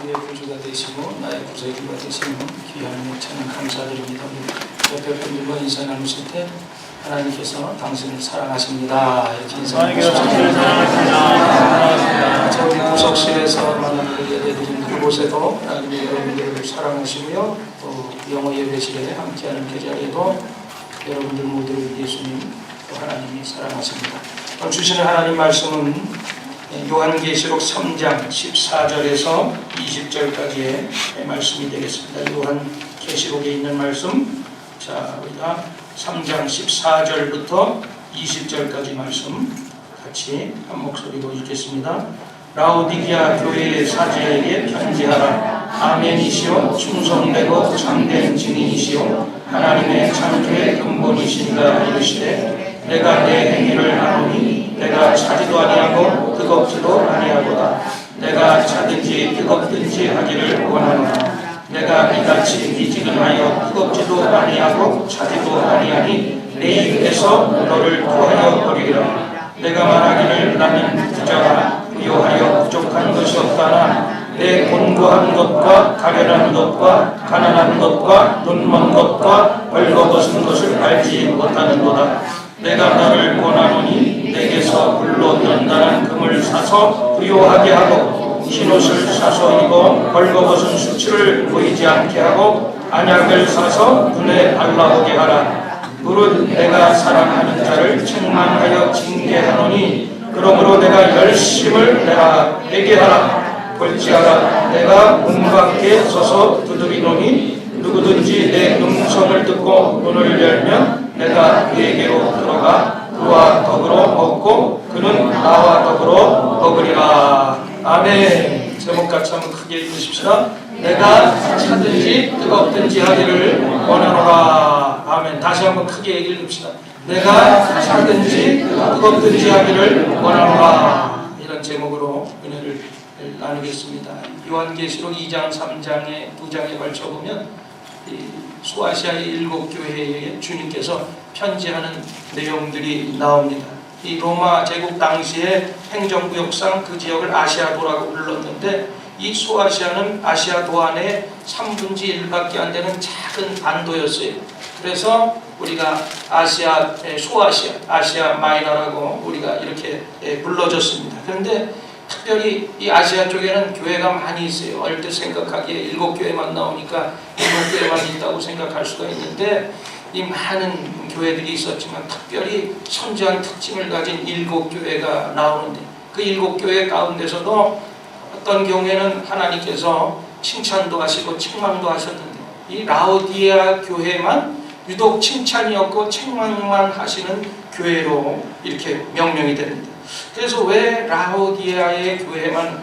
우리의 구주가 되시고 나의 구세주가 되시는 귀한 목차는 감사드립니다. 옆에 분들과 인사 나누실 때 하나님께서 당신을 사랑하십니다. 이렇게 인사하십니다. 저희 구석실에서 만나는 예배드린 그곳에도 하나님이 여러분들을 사랑하시고요. 또 영어 예배실에 함께하는 그 자리에도 여러분들 모두를 예수님 또 하나님이 사랑하십니다. 주시는 하나님 말씀은 요한계시록 3장 14절에서 20절까지의 말씀이 되겠습니다. 요한계시록에 있는 말씀, 자 우리가 3장 14절부터 20절까지 말씀 같이 한 목소리로 읽겠습니다. 라오디게아 교회의 사제에게 편지하라. 아멘이시오 충성되고 참된 증인이시오 하나님의 창조의 근본이시니라. 이르시되 내가 내 행위를 아노니 내가 차지도 아니하고 뜨겁지도 아니하도다. 내가 차든지 뜨겁든지 하기를 원하노라. 내가 이같이 미지근하여 뜨겁지도 아니하고 차지도 아니하니 내 입에서 너를 토하여 버리리라. 내가 말하기를 나는 부자라 부요하여 부족한 것이 없다나 내 곤고한 것과 가련한 것과 가난한 것과 눈먼 것과 벌거벗은 것을 알지 못하는도다. 내가 너를 권하노니 내게서 불로 연단한 금을 사서 부요하게 하고 흰옷을 사서 입어 벌거벗은 수치를 보이지 않게 하고 안약을 사서 눈에 발라오게 하라. 무릇 내가 사랑하는 자를 책망하여 징계하노니 그러므로 내가 열심을 내게 하라. 볼지어다 내가 문 밖에 서서 두드리노니 누구든지 내 음성을 듣고 문을 열면 내가 그에게로 들어가 그와 더불어 먹고 그는 나와 더불어 먹으리라. 아멘. 제목 같이 한번 크게 읽으십시다. 내가 차든지 뜨겁든지 하기를 원하노라. 아멘. 다시 한번 크게 읽읍시다. 내가 차든지 뜨겁든지 하기를 원하노라. 이런 제목으로 은혜를 나누겠습니다. 요한계시록 2장 3장에 2장에 걸쳐보면 소아시아의 7교회에 주님께서 편지하는 내용들이 나옵니다. 이 로마 제국 당시에 행정구역상 그 지역을 아시아도라고 불렀는데 이 소아시아는 아시아도 안에 3분의 1밖에 안 되는 작은 반도였어요. 그래서 우리가 소아시아, 아시아 마이너라고 우리가 이렇게 불러줬습니다. 그런데 특별히 이 아시아 쪽에는 교회가 많이 있어요. 어릴 때 생각하기에 7교회만 나오니까 7교회만 있다고 생각할 수가 있는데 이 많은 교회들이 있었지만 특별히 선지한 특징을 가진 7교회가 나오는데 그 7교회 가운데서도 어떤 경우에는 하나님께서 칭찬도 하시고 책망도 하셨는데 이 라오디게아 교회만 유독 칭찬이었고 책망만 하시는 교회로 이렇게 명명이 됩니다. 그래서 왜 라오디게아의 교회만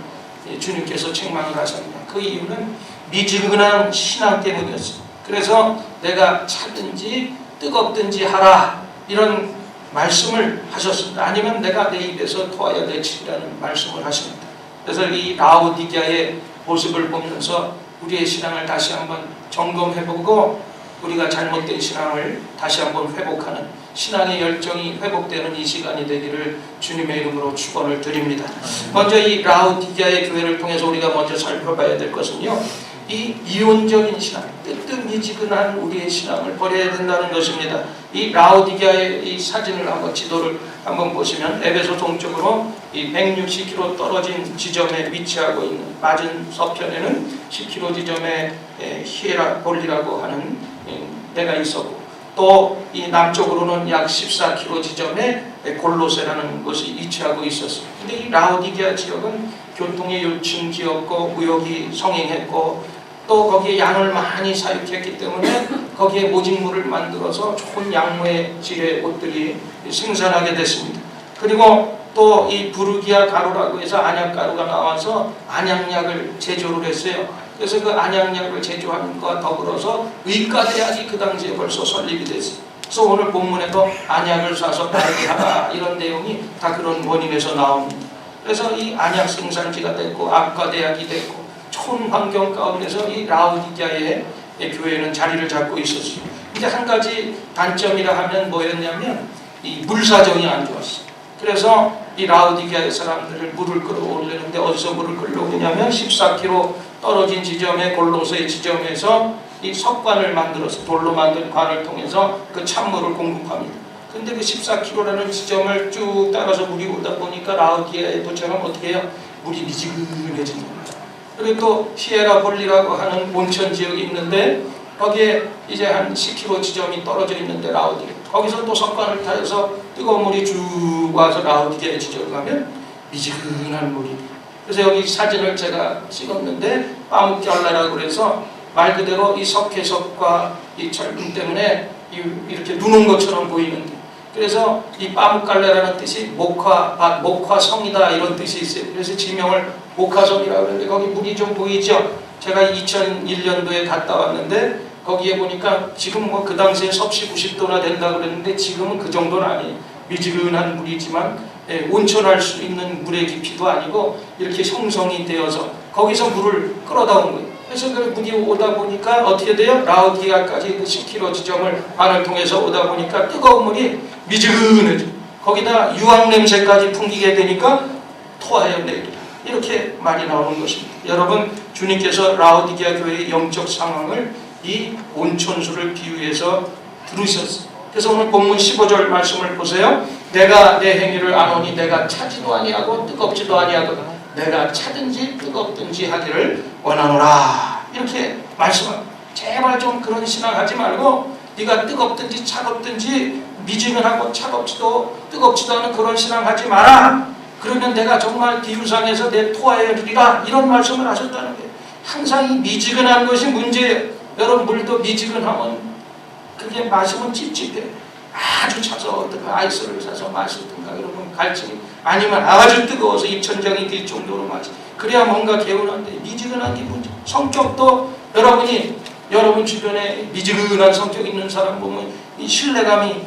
주님께서 책망을 하셨냐? 그 이유는 미지근한 신앙 때문이었어요. 그래서 내가 차든지 뜨겁든지 하라 이런 말씀을 하셨습니다. 아니면 내가 내 입에서 토하여 내치리라는 말씀을 하십니다. 그래서 이 라오디게아의 모습을 보면서 우리의 신앙을 다시 한번 점검해보고 우리가 잘못된 신앙을 다시 한번 회복하는 신앙의 열정이 회복되는 이 시간이 되기를 주님의 이름으로 축원을 드립니다. 먼저 이 라오디게아의 교회를 통해서 우리가 먼저 살펴봐야 될 것은요, 이 이론적인 신앙, 뜨뜻미지근한 우리의 신앙을 버려야 된다는 것입니다. 이 라오디게아의 이 사진을 한번 지도를 한번 보시면 에베소 동쪽으로 이 160km 떨어진 지점에 위치하고 있는 맞은 서편에는 10km 지점에 히에라폴리라고 하는 데가 있었고 또 이 남쪽으로는 약 14km 지점에 골로세라는 곳이 위치하고 있었습니다. 근데 이 라오디게아 지역은 교통의 요충 지역고 무역이 성행했고 또 거기에 양을 많이 사육했기 때문에 거기에 모직물을 만들어서 좋은 양모의 질의 옷들이 생산하게 됐습니다. 그리고 또 이 부르기아 가루라고 해서 안약가루가 나와서 안약약을 제조를 했어요. 그래서 그 안약약을 제조하는 것과 더불어서 의과대학이 그 당시에 벌써 설립이 됐어요. 그래서 오늘 본문에도 안약을 사서 바르게 하라 이런 내용이 다 그런 원인에서 나옵니다. 그래서 이 안약 생산지가 됐고 악과대학이 됐고 좋은 환경 가운데서 이 라오디게아의 교회는 자리를 잡고 있었어요. 근데 한 가지 단점이라 하면 뭐였냐면 이 물사정이 안 좋았어요. 그래서 이 라오디게아 사람들을 물을 끌어올리는데 어디서 물을 끌어오냐면 14km 떨어진 지점에 골로새 지점에서 이 석관을 만들어서 돌로 만든 관을 통해서 그 찬물을 공급합니다. 근데 그 14km라는 지점을 쭉 따라서 물이 오다 보니까 라우디게아에 도착하면 어떻게 해요? 물이 미지근해진 겁니다. 그리고 또 히에라폴리라고 하는 온천 지역이 있는데 거기에 이제 한 10km 지점이 떨어져 있는데 라우디게 거기서 또 석관을 타서 뜨거운 물이 쭉 와서 라우디게 지점을 가면 미지근한 물이. 그래서 여기 사진을 제가 찍었는데 빠묵결라라고 그래서 말 그대로 이 석회석과 이 철분 때문에 이렇게 눈 온 것처럼 보이는데, 그래서 이 빠묵갈레라는 뜻이 목화성이다 이런 뜻이 있어요. 그래서 지명을 목화성이라고 그러는데 거기 물이 좀 보이죠? 제가 2001년도에 갔다 왔는데 거기에 보니까 지금 뭐 그 당시에 섭씨 90도나 된다고 그랬는데 지금은 그 정도는 아니에요. 미지근한 물이지만 온천할 수 있는 물의 깊이도 아니고 이렇게 형성이 되어서 거기서 물을 끌어다 온 거예요. 그래서 그 물이 오다 보니까 어떻게 돼요? 라우디게아까지 그 10km 지점을 관을 통해서 오다 보니까 뜨거운 물이 미지근해져. 거기다 유황 냄새까지 풍기게 되니까 토하여 내리라. 이렇게 말이 나오는 것입니다. 여러분, 주님께서 라우디게아 교회의 영적 상황을 이 온천수를 비유해서 들으셨어요. 그래서 오늘 본문 15절 말씀을 보세요. 내가 내 행위를 아노니 내가 차지도 아니하고 뜨겁지도 아니하거든 내가 차든지 뜨겁든지 하기를 원하노라. 이렇게 말씀합니다. 제발 좀 그런 신앙하지 말고 네가 뜨겁든지 차갑든지 미지근하고 차갑지도 뜨겁지도 않은 그런 신앙하지 마라. 그러면 내가 정말 비유상에서 내 토하여 주리라. 이런 말씀을 하셨다는 거예요. 항상 이 미지근한 것이 문제예요. 여러분, 물도 미지근하면 그게 마시면 찝찝해. 아주 차서 어떤 아이스를 사서 마시든가 그러면 갈증이, 아니면 아주 뜨거워서 입천장이 될 정도로 마시. 그래야 뭔가 개운한데 미지근한 게 문제. 성격도 여러분이 여러분 주변에 미지근한 성격 있는 사람 보면 이 신뢰감이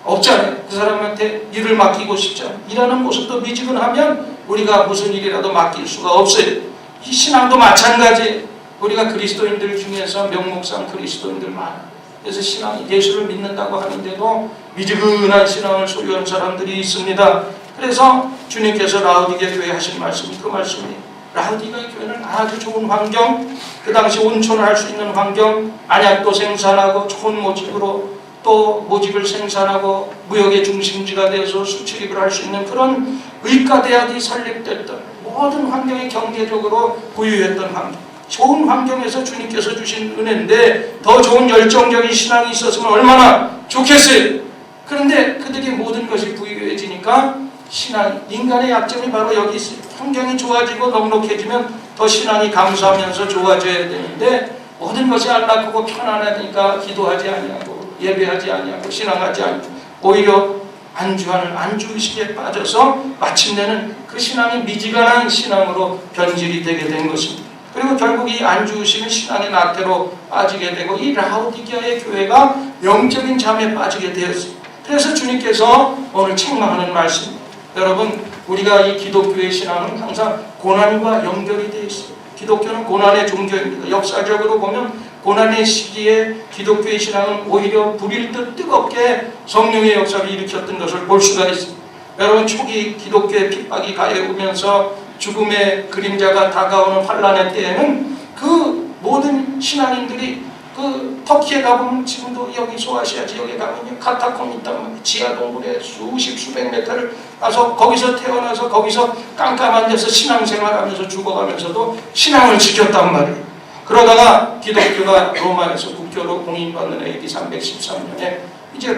없잖아요. 그 사람한테 일을 맡기고 싶잖아요. 일하는 모습도 미지근하면 우리가 무슨 일이라도 맡길 수가 없어요. 이 신앙도 마찬가지. 우리가 그리스도인들 중에서 명목상 그리스도인들 많아요. 그래서 신앙, 예수를 믿는다고 하는데도 미지근한 신앙을 소유한 사람들이 있습니다. 그래서 주님께서 라우디게 교회에 하신 말씀이 그 말씀이에요. 라우디게 교회는 아주 좋은 환경, 그 당시 온천을 할 수 있는 환경, 안약도 생산하고 좋은 모집으로 또 모집을 생산하고 무역의 중심지가 되어서 수출입을 할 수 있는 그런 의과대학이 설립됐던 모든 환경이 경제적으로 부유했던 환경, 좋은 환경에서 주님께서 주신 은혜인데 더 좋은 열정적인 신앙이 있었으면 얼마나 좋겠어요. 그런데 그들의 모든 것이 부유해지니까 신앙, 인간의 약점이 바로 여기 있어요. 환경이 좋아지고 넉넉해지면 더 신앙이 감사하면서 좋아져야 되는데 모든 것이 안락하고 편안하니까 기도하지 아니하고 예배하지 아니하고 신앙하지 않고 오히려 안주하는 안주의식에 빠져서 마침내는 그 신앙이 미지근한 신앙으로 변질이 되게 된 것입니다. 그리고 결국 이 안주의식은 신앙의 낙태로 빠지게 되고 이 라우디게아의 교회가 영적인 잠에 빠지게 되었어요. 그래서 주님께서 오늘 책망하는 말씀입니다. 여러분, 우리가 이 기독교의 신앙은 항상 고난과 연결이 되어 있어요. 기독교는 고난의 종교입니다. 역사적으로 보면 고난의 시기에 기독교의 신앙은 오히려 불일 듯 뜨겁게 성령의 역사를 일으켰던 것을 볼 수가 있습니다. 여러분, 초기 기독교의 핍박이 가해오면서 죽음의 그림자가 다가오는 환란의 때에는 그 모든 신앙인들이 그 터키에 가보면 지금도 여기 소아시아 지역에 가면 카타콤 있단 말이에요. 지하 동굴에 수백 메타를 가서 거기서 태어나서 거기서 깜깜한 데서 신앙생활하면서 죽어가면서도 신앙을 지켰단 말이에요. 그러다가 기독교가 로마에서 국교로 공인받는 AD 313년에 이제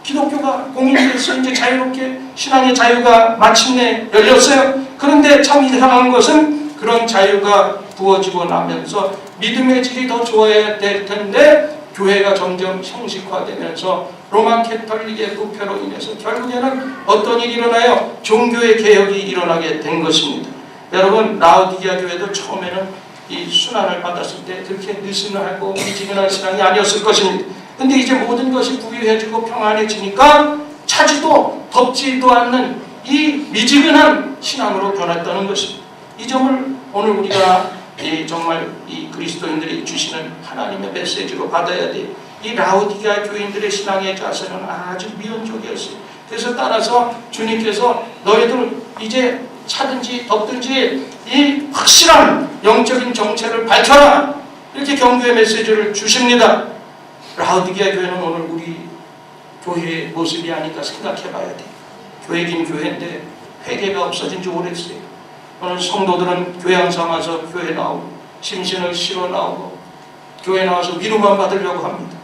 기독교가 공인돼서 이제 자유롭게 신앙의 자유가 마침내 열렸어요. 그런데 참 이상한 것은 그런 자유가 부어지고 나면서 믿음의 질이 더 좋아야 될 텐데 교회가 점점 형식화되면서 로마 캐톨릭의 부패로 인해서 결국에는 어떤 일이 일어나요? 종교의 개혁이 일어나게 된 것입니다. 여러분, 라우디게아 교회도 처음에는 이 순환을 받았을 때 그렇게 느슨하고 미지근한 신앙이 아니었을 것입니다. 근데 이제 모든 것이 부유해지고 평안해지니까 차지도 덥지도 않는 이 미지근한 신앙으로 변했다는 것입니다. 이 점을 오늘 우리가 정말 이 그리스도인들이 주시는 하나님의 메시지로 받아야 돼요. 이 라우디게아 교인들의 신앙의 자세는 아주 미온적이었어요. 그래서 따라서 주님께서 너희들 이제 차든지 덮든지 이 확실한 영적인 정체를 밝혀라, 이렇게 경고의 메시지를 주십니다. 라오디게아 교회는 오늘 우리 교회의 모습이 아닌가 생각해 봐야 돼. 교회긴 교회인데 회개가 없어진 지 오래됐어요. 오늘 성도들은 교양 삼아서 교회 나오고 심신을 실어 나오고 교회 나와서 위로만 받으려고 합니다.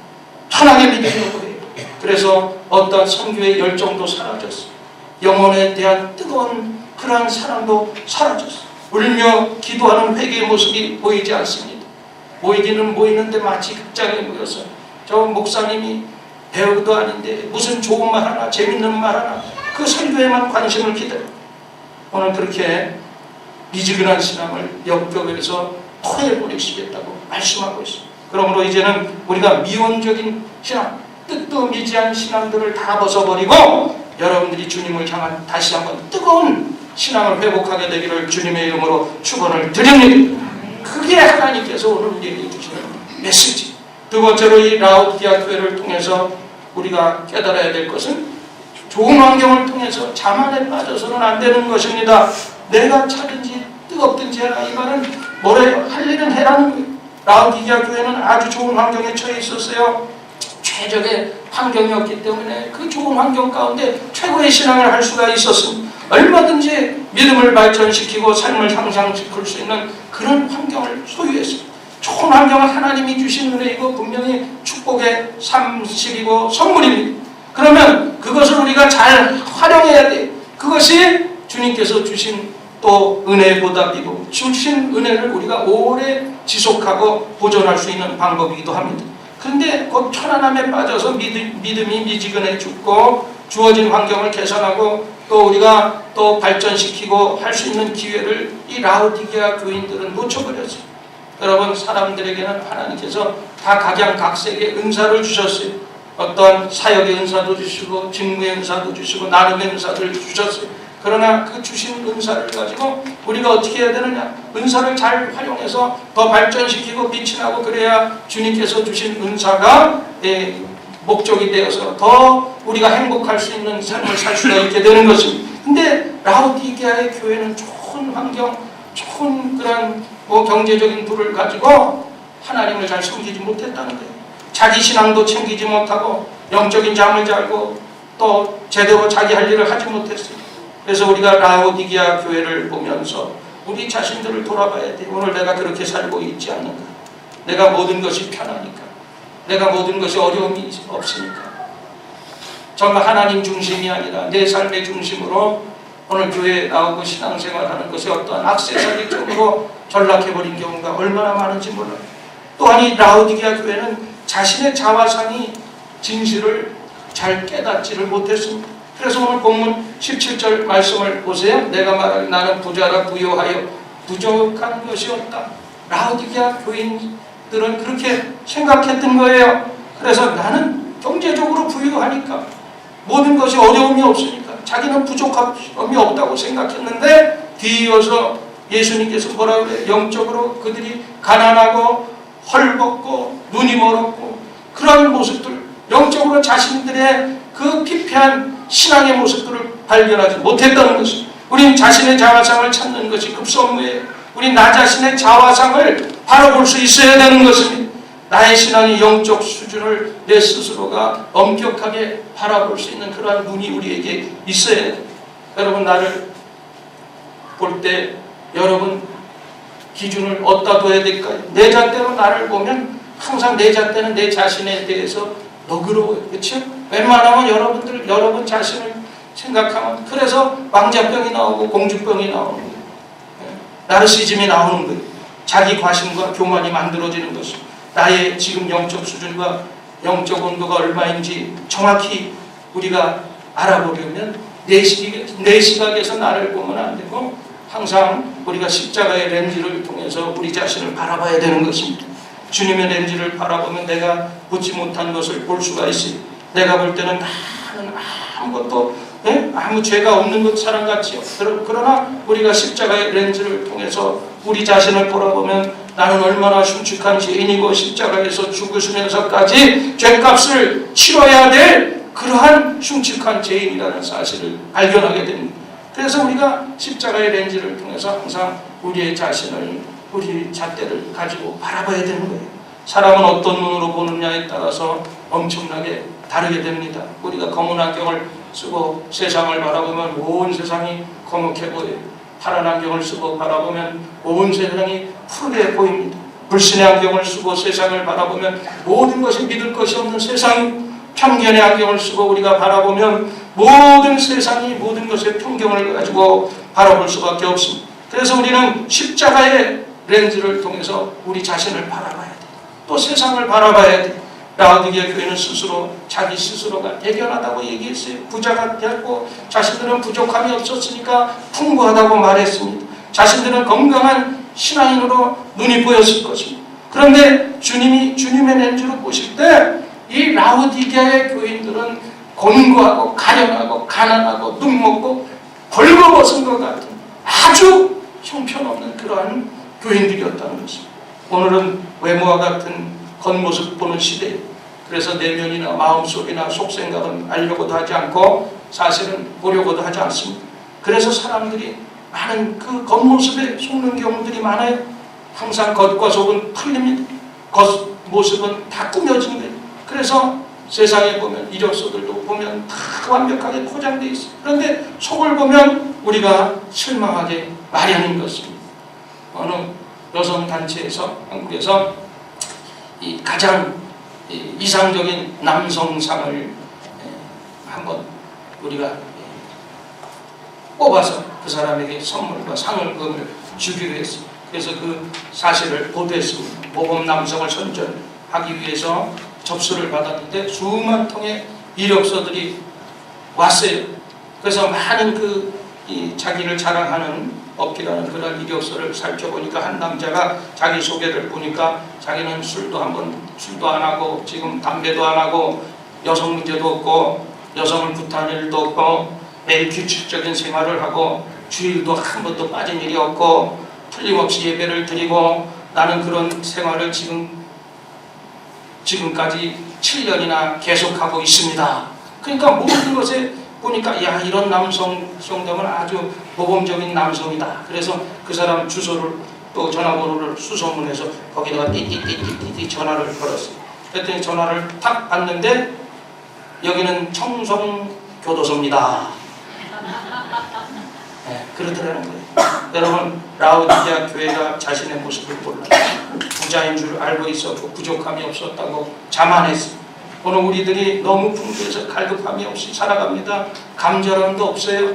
편하게 믿으려고 해요. 그래서 어떤 선교의 열정도 사라졌어요. 영혼에 대한 뜨거운 그러한 사랑도 사라졌어요. 울며 기도하는 회개의 모습이 보이지 않습니다. 모이기는 모이는데 마치 극장에 모여서 저 목사님이 배우도 아닌데 무슨 좋은 말 하나 재밌는 말 하나 그 설교에만 관심을 기대요. 오늘 그렇게 미지근한 신앙을 역겨워해서 토해버리시겠다고 말씀하고 있습니다. 그러므로 이제는 우리가 미온적인 신앙, 뜻도 미지한 신앙들을 다 벗어버리고 여러분들이 주님을 향한 다시 한번 뜨거운 신앙을 회복하게 되기를 주님의 이름으로 축원을 드립니다. 그게 하나님께서 오늘 우리에게 주시는 메시지. 두 번째로 이 라오디게아 교회를 통해서 우리가 깨달아야 될 것은 좋은 환경을 통해서 자만에 빠져서는 안 되는 것입니다. 내가 차든지 뜨겁든지 해라, 이 말은 뭐래요? 할 일은 해라는 거예요. 라오디게아 교회는 아주 좋은 환경에 처해 있었어요. 최적의 환경이었기 때문에 그 좋은 환경 가운데 최고의 신앙을 할 수가 있었습니다. 얼마든지 믿음을 발전시키고 삶을 향상시킬 수 있는 그런 환경을 소유했습니다. 좋은 환경은 하나님이 주신 은혜이고 분명히 축복의 산실이고 선물입니다. 그러면 그것을 우리가 잘 활용해야 돼. 그것이 주님께서 주신 또 은혜의 보답이고 주신 은혜를 우리가 오래 지속하고 보존할 수 있는 방법이기도 합니다. 그런데 그 편안함에 빠져서 믿음이 미지근해 죽고 주어진 환경을 개선하고 또 우리가 또 발전시키고 할 수 있는 기회를 이 라오디게아 교인들은 놓쳐버렸어요. 여러분, 사람들에게는 하나님께서 다 각양각색의 은사를 주셨어요. 어떤 사역의 은사도 주시고 직무의 은사도 주시고 나눔의 은사를 주셨어요. 그러나 그 주신 은사를 가지고 우리가 어떻게 해야 되느냐? 은사를 잘 활용해서 더 발전시키고 빛이 나고 그래야 주님께서 주신 은사가 목적이 되어서 더 우리가 행복할 수 있는 삶을 살 수가 있게 되는 것입니다. 근데 라오디게아의 교회는 좋은 환경, 좋은 그런 경제적인 부를 가지고 하나님을 잘 섬기지 못했다는 거예요. 자기 신앙도 챙기지 못하고 영적인 잠을 자고 또 제대로 자기 할 일을 하지 못했어요. 그래서 우리가 라오디게아 교회를 보면서 우리 자신들을 돌아봐야 돼. 오늘 내가 그렇게 살고 있지 않는가? 내가 모든 것이 편하니까? 내가 모든 것이 어려움이 없으니까? 정말 하나님 중심이 아니라 내 삶의 중심으로 오늘 교회에 나오고 신앙생활하는 것이 어떠한 악세사리적으로 전락해버린 경우가 얼마나 많은지 몰라요. 또한 이 라오디게아 교회는 자신의 자화상이 진실을 잘 깨닫지를 못했습니다. 그래서 오늘 본문 17절 말씀을 보세요. 내가 말할 나는 부자라 부요하여 부족한 것이 없다. 라오디게아 교인들은 그렇게 생각했던 거예요. 그래서 나는 경제적으로 부유하니까 모든 것이 어려움이 없으니까 자기는 부족함이 없다고 생각했는데 뒤이어서 예수님께서 뭐라고 그래요? 영적으로 그들이 가난하고 헐벗고 눈이 멀었고 그런 모습들, 영적으로 자신들의 그 피폐한 신앙의 모습들을 발견하지 못했다는 것입니다. 우린 자신의 자화상을 찾는 것이 급선무예요. 우린 나 자신의 자화상을 바라볼 수 있어야 되는 것입니다. 나의 신앙의 영적 수준을 내 스스로가 엄격하게 바라볼 수 있는 그러한 눈이 우리에게 있어야 돼요. 여러분, 나를 볼 때 여러분 기준을 어디다 둬야 될까요? 내 잣대로 나를 보면 항상 내 잣대는 내 자신에 대해서 너그러워요. 그렇죠? 웬만하면 여러분 자신을 생각하면 그래서 왕자병이 나오고 공주병이 나오는 거예요. 나르시즘이 나오는 거예요. 자기 과신과 교만이 만들어지는 것입니다. 나의 지금 영적 수준과 영적 온도가 얼마인지 정확히 우리가 알아보려면 내 시각에서 나를 보면 안 되고 항상 우리가 십자가의 렌즈를 통해서 우리 자신을 바라봐야 되는 것입니다. 주님의 렌즈를 바라보면 내가 보지 못한 것을 볼 수가 있어요. 내가 볼 때는 나는 아무것도 아무 죄가 없는 것 사람 같지요. 그러나 우리가 십자가의 렌즈를 통해서 우리 자신을 돌아보면 나는 얼마나 흉측한 죄인이고 십자가에서 죽으시면서까지 죄값을 치러야 될 그러한 흉측한 죄인이라는 사실을 발견하게 됩니다. 그래서 우리가 십자가의 렌즈를 통해서 항상 우리의 자신을, 우리 잣대를 가지고 바라봐야 되는 거예요. 사람은 어떤 눈으로 보느냐에 따라서 엄청나게 다르게 됩니다. 우리가 검은 안경을 쓰고 세상을 바라보면 온 세상이 검게 보여요. 파란 안경을 쓰고 바라보면 온 세상이 푸르게 보입니다. 불신의 안경을 쓰고 세상을 바라보면 모든 것이 믿을 것이 없는 세상, 편견의 안경을 쓰고 우리가 바라보면 모든 세상이 모든 것의 편견을 가지고 바라볼 수밖에 없습니다. 그래서 우리는 십자가의 렌즈를 통해서 우리 자신을 바라봐야 돼. 또 세상을 바라봐야 돼. 라오디게아 교회는 스스로 자기 스스로가 대견하다고 얘기했어요. 부자가 되었고 자신들은 부족함이 없었으니까 풍부하다고 말했습니다. 자신들은 건강한 신앙인으로 눈이 보였을 것입니다. 그런데 주님이 주님의 렌즈로 보실 때 이 라오디게아의 교인들은 곤고하고 가련하고 가난하고 눈먹고 벌거벗은 것 같은 아주 형편없는 그러한 교인들이었다는 것입니다. 오늘은 외모와 같은 겉모습 보는 시대에 그래서 내면이나 마음속이나 속생각은 알려고도 하지 않고 사실은 보려고도 하지 않습니다. 그래서 사람들이 많은 그 겉모습에 속는 경우들이 많아요. 항상 겉과 속은 틀립니다. 겉모습은 다 꾸며진 거예요. 그래서 세상에 보면 이력서들도 보면 다 완벽하게 포장되어 있어요. 그런데 속을 보면 우리가 실망하게 마련인 것입니다. 어느 여성단체에서 한국에서 이 가장 이상적인 남성상을 한번 우리가 뽑아서 그 사람에게 선물과 상금을 주기로 했습니다. 그래서 그 사실을 보도했습니다. 모범 남성을 선전하기 위해서 접수를 받았는데 수만 통의 이력서들이 왔어요. 그래서 많은 자기를 자랑하는 업기라는 그런 이력서를 살펴보니까 한 남자가 자기 소개를 보니까 자기는 술도 안 하고 지금 담배도 안 하고 여성 문제도 없고 여성을 구타하는 일도 없고 매일 규칙적인 생활을 하고 주일도 한 번도 빠진 일이 없고 틀림없이 예배를 드리고 나는 그런 생활을 지금까지 7년이나 계속하고 있습니다. 그러니까 모든 것에 보니까 야 이런 남성 정도면 아주 모범적인 남성이다. 그래서 그 사람 주소를 또 전화번호를 수소문해서 거기다가 띠띠띠띠띠 전화를 걸었어요. 그랬더니 전화를 탁 받는데 여기는 청송교도소입니다. 네, 그러더라는 거예요. 여러분 라오디게아 교회가 자신의 모습을 몰라요. 부자인 줄 알고 있었고 부족함이 없었다고 자만했습니다. 오늘 우리들이 너무 풍부해서 갈급함이 없이 살아갑니다. 감절함도 없어요.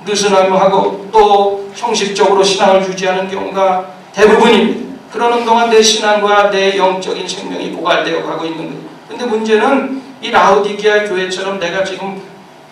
느슨함하고 또 형식적으로 신앙을 유지하는 경우가 대부분입니다. 그러는 동안 내 신앙과 내 영적인 생명이 고갈되어 가고 있는 거예요. 근데 문제는 이 라오디게아 교회처럼 내가 지금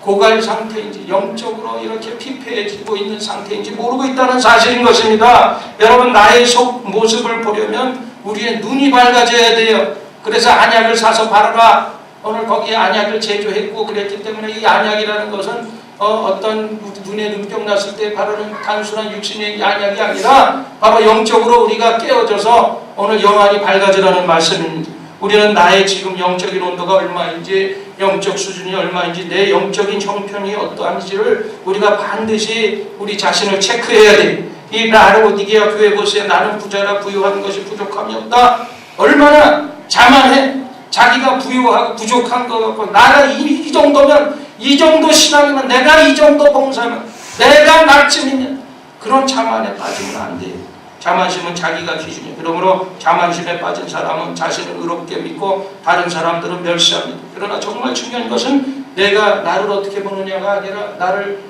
고갈 상태인지 영적으로 이렇게 피폐해지고 있는 상태인지 모르고 있다는 사실인 것입니다. 여러분 나의 속 모습을 보려면 우리의 눈이 밝아져야 돼요. 그래서 안약을 사서 바르라. 오늘 거기에 안약을 제조했고 그랬기 때문에 이 안약이라는 것은 어떤 눈에 눈병 났을 때 바르는 단순한 육신의 안약이 아니라 바로 영적으로 우리가 깨어져서 오늘 영안이 밝아지라는 말씀입니다. 우리는 나의 지금 영적인 온도가 얼마인지 영적 수준이 얼마인지 내 영적인 형편이 어떠한지를 우리가 반드시 우리 자신을 체크해야 돼. 이 라오디게아 교회 보세요. 나는 부자라 부유한 것이 부족함이 없다. 얼마나 자만해. 자기가 부유하고 부족한 것 같고 나가 이 정도면 이 정도 신앙이면 내가 이 정도 봉사면 내가 날쯤이면 그런 자만에 빠지면 안 돼요. 자만심은 자기가 기준이에요. 그러므로 자만심에 빠진 사람은 자신을 의롭게 믿고 다른 사람들은 멸시합니다. 그러나 정말 중요한 것은 내가 나를 어떻게 보느냐가 아니라 나를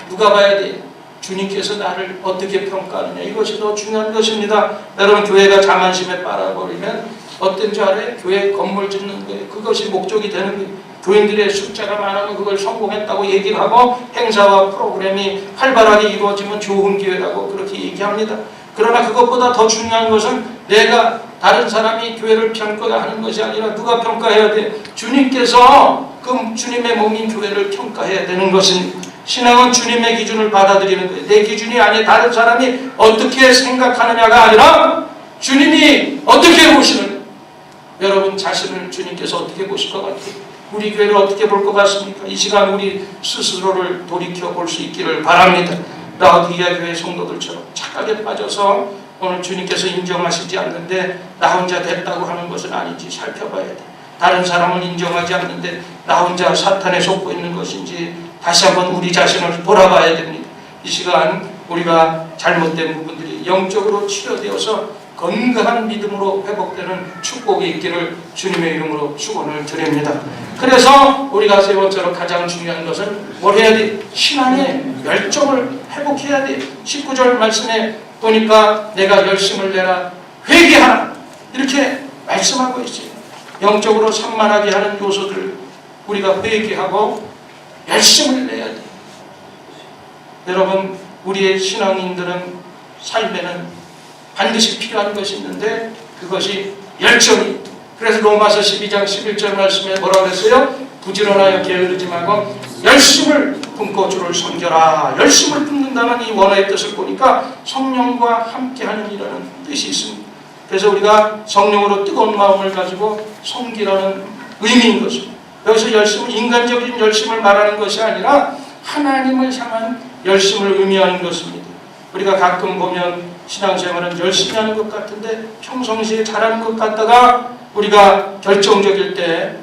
누가 봐야 돼요? 주님께서 나를 어떻게 평가하느냐. 이것이 더 중요한 것입니다. 여러분 교회가 자만심에 빠져버리면 어떤 줄 알아요? 교회 건물 짓는 거예요. 그것이 목적이 되는 거예요. 교인들의 숫자가 많으면 그걸 성공했다고 얘기를 하고 행사와 프로그램이 활발하게 이루어지면 좋은 기회라고 그렇게 얘기합니다. 그러나 그것보다 더 중요한 것은 내가 다른 사람이 교회를 평가하는 것이 아니라 누가 평가해야 돼? 주님께서 그 주님의 몸인 교회를 평가해야 되는 것입니다. 신앙은 주님의 기준을 받아들이는 거예요. 내 기준이 아니라 다른 사람이 어떻게 생각하느냐가 아니라 주님이 어떻게 보시느냐. 여러분 자신을 주님께서 어떻게 보실 것 같아요? 우리 교회를 어떻게 볼 것 같습니까? 이 시간 우리 스스로를 돌이켜 볼 수 있기를 바랍니다. 라오디게아 교회 성도들처럼 착각에 빠져서 오늘 주님께서 인정하시지 않는데 나 혼자 됐다고 하는 것은 아닌지 살펴봐야 돼. 다른 사람을 인정하지 않는데 나 혼자 사탄에 속고 있는 것인지 다시 한번 우리 자신을 돌아봐야 됩니다. 이 시간 우리가 잘못된 부분들이 영적으로 치료되어서 건강한 믿음으로 회복되는 축복이 있기를 주님의 이름으로 축원을 드립니다. 그래서 우리가 세 번째로 가장 중요한 것은 뭘 해야 돼? 신앙의 열정을 회복해야 돼. 19절 말씀에 보니까 내가 열심을 내라 회개하라 이렇게 말씀하고 있어요. 영적으로 산만하게 하는 요소들 우리가 회개하고 열심을 내야 돼. 여러분 우리의 신앙인들은 삶에는 반드시 필요한 것이 있는데 그것이 열정이. 그래서 로마서 12장 11절 말씀에 뭐라고 했어요? 부지런하여 게으르지 말고 열심을 품고 주를 섬겨라. 열심을 품는다는 이 원어의 뜻을 보니까 성령과 함께하는 이라는 뜻이 있습니다. 그래서 우리가 성령으로 뜨거운 마음을 가지고 섬기라는 의미인 것입니다. 여기서 열심은 인간적인 열심을 말하는 것이 아니라 하나님을 향한 열심을 의미하는 것입니다. 우리가 가끔 보면 신앙생활은 열심히 하는 것 같은데 평상시에 잘하는 것 같다가 우리가 결정적일 때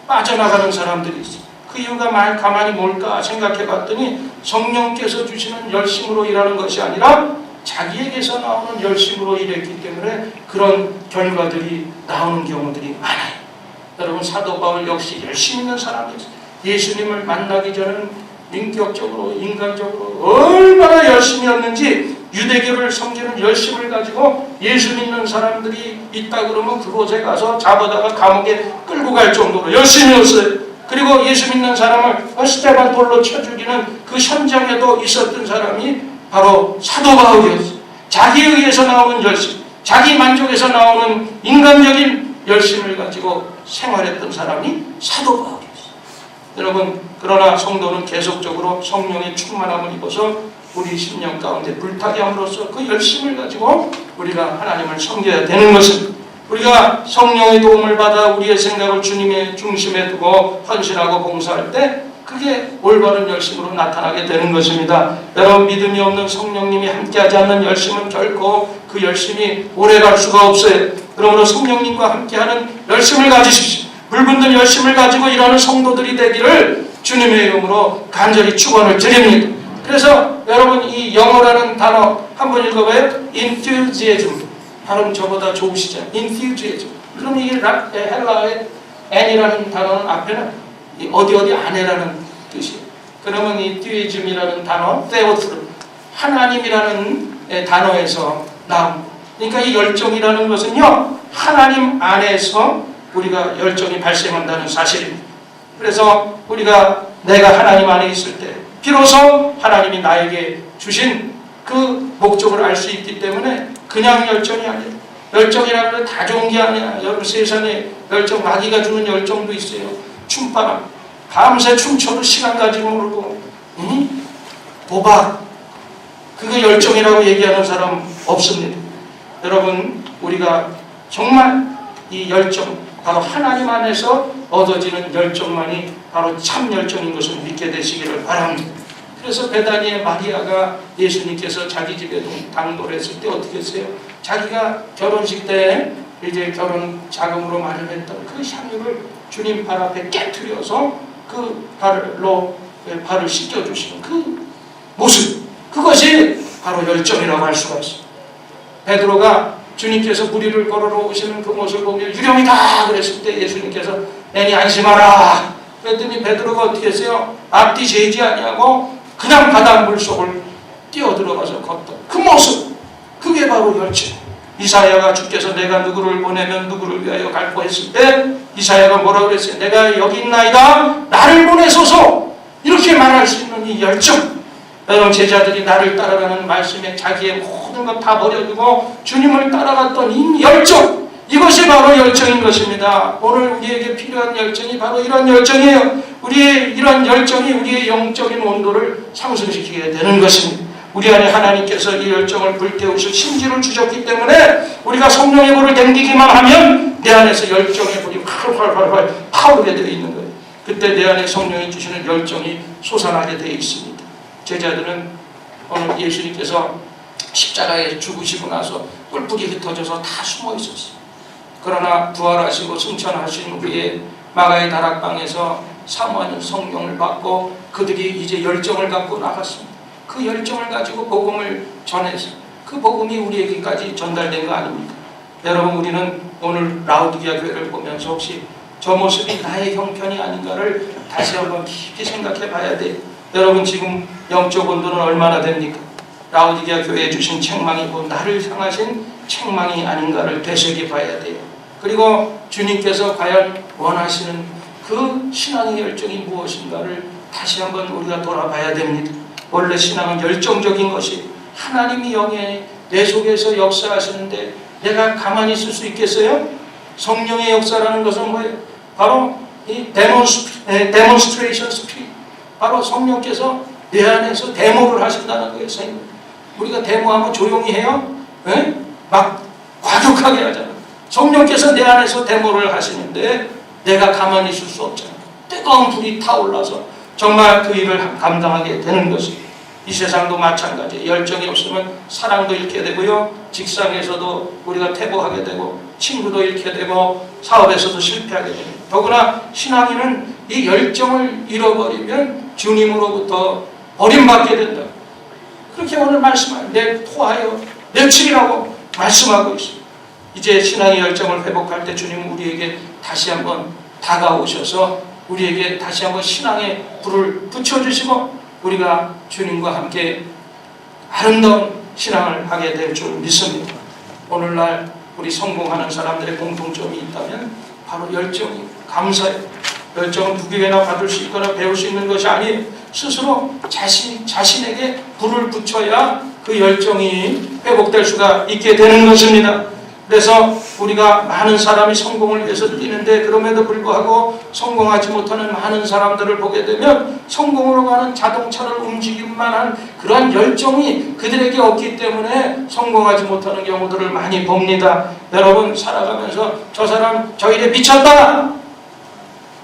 빠져나가는 사람들이 있어요. 그 이유가 가만히 뭘까 생각해 봤더니 성령께서 주시는 열심으로 일하는 것이 아니라 자기에게서 나오는 열심으로 일했기 때문에 그런 결과들이 나오는 경우들이 많아요. 여러분 사도 바울 역시 열심히 있는 사람이었어요. 예수님을 만나기 전에는 인격적으로 인간적으로 얼마나 열심히였는지 유대교를 섬기는 열심을 가지고 예수 믿는 사람들이 있다 그러면 그곳에 가서 잡아다가 감옥에 끌고 갈 정도로 열심히였어요. 그리고 예수 믿는 사람을 스테반 돌로 쳐 죽이는 그 현장에도 있었던 사람이 바로 사도 바울이었어요. 자기에 의해서 나오는 열심, 자기 만족에서 나오는 인간적인 열심을 가지고 생활했던 사람이 사도 바울이었어요. 여러분 그러나 성도는 계속적으로 성령의 충만함을 입어서 우리 심령 가운데 불타게 함으로써 그 열심을 가지고 우리가 하나님을 섬겨야 되는 것은 우리가 성령의 도움을 받아 우리의 생각을 주님의 중심에 두고 헌신하고 봉사할 때 그게 올바른 열심으로 나타나게 되는 것입니다. 여러분 믿음이 없는 성령님이 함께하지 않는 열심은 결코 그 열심이 오래갈 수가 없어요. 그러므로 성령님과 함께하는 열심을 가지십시오. 불붙는 열심을 가지고 일하는 성도들이 되기를 주님의 이름으로 간절히 축원을 드립니다. 그래서 여러분 이 영어라는 단어 한번 읽어봐요. enthusiasm. 발음 저보다 좋으시죠? enthusiasm. 그럼 이 헬라어의 n이라는 단어는 앞에는 어디 안에라는 뜻이에요. 그러면 이 theism이라는 단어, theos, 하나님이라는 단어에서 나옵니다. 그러니까 이 열정이라는 것은요 하나님 안에서 우리가 열정이 발생한다는 사실입니다. 그래서 우리가 내가 하나님 안에 있을 때 비로소 하나님이 나에게 주신 그 목적을 알 수 있기 때문에 그냥 열정이 아니에요. 열정이라는 건 다 좋은 게 아니야. 여러분 세상에 열정, 마귀가 주는 열정도 있어요. 춤바람, 밤새 춤춰도 시간 가지 모르고 도박, 그거 열정이라고 얘기하는 사람 없습니다. 여러분 우리가 정말 이 열정, 바로 하나님 안에서 얻어지는 열정만이 바로 참 열정인 것을 믿게 되시기를 바랍니다. 그래서 베다니의 마리아가 예수님께서 자기 집에 당도를 했을 때 어떻게 했어요? 자기가 결혼식 때 이제 결혼 자금으로 마련했던 그 향유를 주님 발 앞에 깨트려서 그 발을 씻겨주시는 그 모습, 그것이 바로 열정이라고 할 수가 있어요. 베드로가 주님께서 무리를 걸어러 오시는 그 모습을 보며 유령이다 그랬을 때 예수님께서 애니 안심하라 그랬더니 베드로가 어떻게 했어요? 앞뒤 재지 아니하고 그냥 바다 물속을 뛰어들어가서 걷던 그 모습, 그게 바로 열정. 이사야가 주께서 내가 누구를 보내면 누구를 위하여 갈고 했을 때 이사야가 뭐라고 그랬어요? 내가 여기 있나이다 나를 보내소서, 이렇게 말할 수 있는 이 열정. 여러분 제자들이 나를 따라가는 말씀에 자기의 모든 것 다 버려두고 주님을 따라갔던 이 열정, 이것이 바로 열정인 것입니다. 오늘 우리에게 필요한 열정이 바로 이런 열정이에요. 우리의 이런 열정이 우리의 영적인 온도를 상승시키게 되는 것입니다. 우리 안에 하나님께서 이 열정을 불태우실 심지를 주셨기 때문에 우리가 성령의 불을 댕기기만 하면 내 안에서 열정의 불이 활활활 타오르게 되어 있는 거예요. 그때 내 안에 성령이 주시는 열정이 솟아나게 되어 있습니다. 제자들은 오늘 예수님께서 십자가에 죽으시고 나서 뿔뿔이 흩어져서 다 숨어 있었어요. 그러나 부활하시고 승천하신 후에 마가의 다락방에서 사모하는 성령을 받고 그들이 이제 열정을 갖고 나갔습니다. 그 열정을 가지고 복음을 전해서 그 복음이 우리에게까지 전달된 거 아닙니까? 여러분, 우리는 오늘 라우디게아 교회를 보면서 혹시 저 모습이 나의 형편이 아닌가를 다시 한번 깊이 생각해 봐야 돼요. 여러분, 지금 영적 온도는 얼마나 됩니까? 라우디게아 교회에 주신 책망이고 나를 향하신 책망이 아닌가를 되새겨 봐야 돼요. 그리고 주님께서 과연 원하시는 그 신앙의 열정이 무엇인가를 다시 한번 우리가 돌아봐야 됩니다. 원래 신앙은 열정적인 것이 하나님이 영에 내 속에서 역사하시는데 내가 가만히 있을 수 있겠어요? 성령의 역사라는 것은 뭐예요? 바로 이 데몬스트레이션 스피릿, 바로 성령께서 내 안에서 데모를 하신다는 거예요. 우리가 데모하면 조용히 해요? 네? 막 과격하게 하잖아요. 성령께서 내 안에서 데모를 하시는데 내가 가만히 있을 수 없잖아요. 뜨거운 불이 타올라서 정말 그 일을 감당하게 되는 것입니다. 이 세상도 마찬가지예요. 열정이 없으면 사랑도 잃게 되고요, 직장에서도 우리가 퇴보하게 되고 친구도 잃게 되고 사업에서도 실패하게 됩니다. 더구나 신앙인은 이 열정을 잃어버리면 주님으로부터 버림받게 된다. 그렇게 오늘 말씀하여 내 토하여 내치리라고 말씀하고 있습니다. 이제 신앙의 열정을 회복할 때 주님은 우리에게 다시 한번 다가오셔서 우리에게 다시 한번 신앙의 불을 붙여주시고 우리가 주님과 함께 아름다운 신앙을 하게 될 줄 믿습니다. 오늘날 우리 성공하는 사람들의 공통점이 있다면 바로 열정이 감사해요. 열정은 누구에게나 받을 수 있거나 배울 수 있는 것이 아니에요. 스스로 자신에게 불을 붙여야 그 열정이 회복될 수가 있게 되는 것입니다. 그래서 우리가 많은 사람이 성공을 위해서 뛰는데 그럼에도 불구하고 성공하지 못하는 많은 사람들을 보게 되면 성공으로 가는 자동차를 움직일 만한 그러한 열정이 그들에게 없기 때문에 성공하지 못하는 경우들을 많이 봅니다. 여러분, 살아가면서 저 사람 저 일에 미쳤다,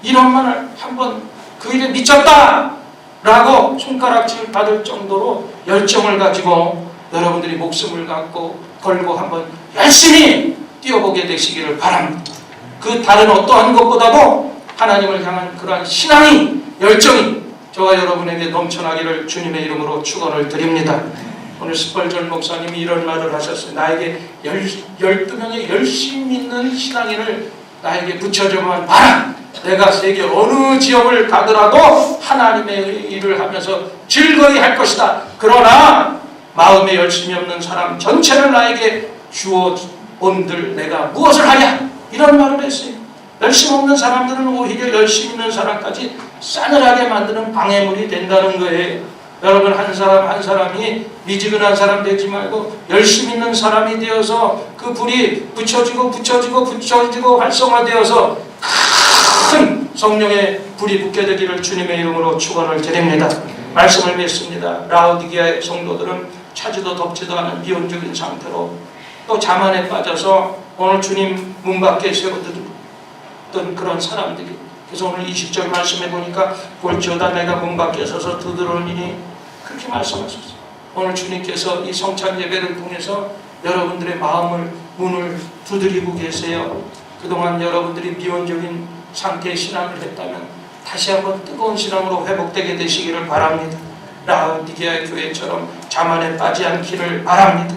이런 말을 한번 그 일에 미쳤다 라고 손가락질 받을 정도로 열정을 가지고 여러분들이 목숨을 걸고 한번 열심히 뛰어보게 되시기를 바랍니다. 그 다른 어떠한 것보다도 하나님을 향한 그러한 신앙이, 열정이 저와 여러분에게 넘쳐나기를 주님의 이름으로 축원을 드립니다. 오늘 스펄전 목사님이 이런 말을 하셨어요. 나에게 12명의 열심 있는 신앙인을 나에게 붙여주면 봐라. 내가 세계 어느 지역을 가더라도 하나님의 일을 하면서 즐거이 할 것이다. 그러나 마음에 열심이 없는 사람 전체를 나에게 주어 온들 내가 무엇을 하냐, 이런 말을 했어요. 열심 없는 사람들은 오히려 열심 있는 사람까지 싸늘하게 만드는 방해물이 된다는 거예요. 여러분, 한 사람 한 사람이 미지근한 사람 되지 말고 열심 있는 사람이 되어서 그 불이 붙여지고 활성화되어서 큰 성령의 불이 붙게 되기를 주님의 이름으로 축원을 드립니다. 말씀을 맺습니다. 라우디게아의 성도들은 차지도 덥지도 않은 미온적인 상태로 또 자만에 빠져서 오늘 주님 문 밖에 세워두던 그런 사람들이, 그래서 오늘 20절 말씀해 보니까 볼지어다 내가 문 밖에 서서 두드러니니, 그렇게 말씀하셨어요. 오늘 주님께서 이 성찬 예배를 통해서 여러분들의 문을 두드리고 계세요. 그동안 여러분들이 미온적인 상태의 신앙을 했다면 다시 한번 뜨거운 신앙으로 회복되게 되시기를 바랍니다. 라우디게아 교회처럼 자만에 빠지지 않기를 바랍니다.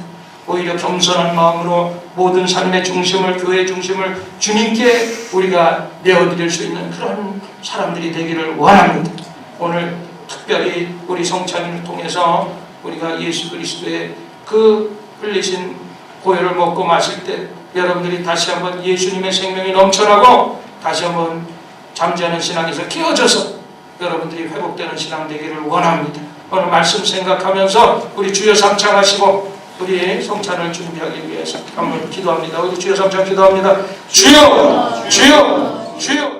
오히려 겸손한 마음으로 모든 삶의 중심을, 교회의 중심을 주님께 우리가 내어드릴 수 있는 그런 사람들이 되기를 원합니다. 오늘 특별히 우리 성찬을 통해서 우리가 예수 그리스도의 그 흘리신 보혈을 먹고 마실 때 여러분들이 다시 한번 예수님의 생명이 넘쳐나고 다시 한번 잠자는 신앙에서 깨어져서 여러분들이 회복되는 신앙 되기를 원합니다. 오늘 말씀 생각하면서 우리 주여 삼창하시고 우리 성찬을 준비하기 위해서 한번 기도합니다. 우리 주여 삼창 기도합니다. 주여, 주여, 주여.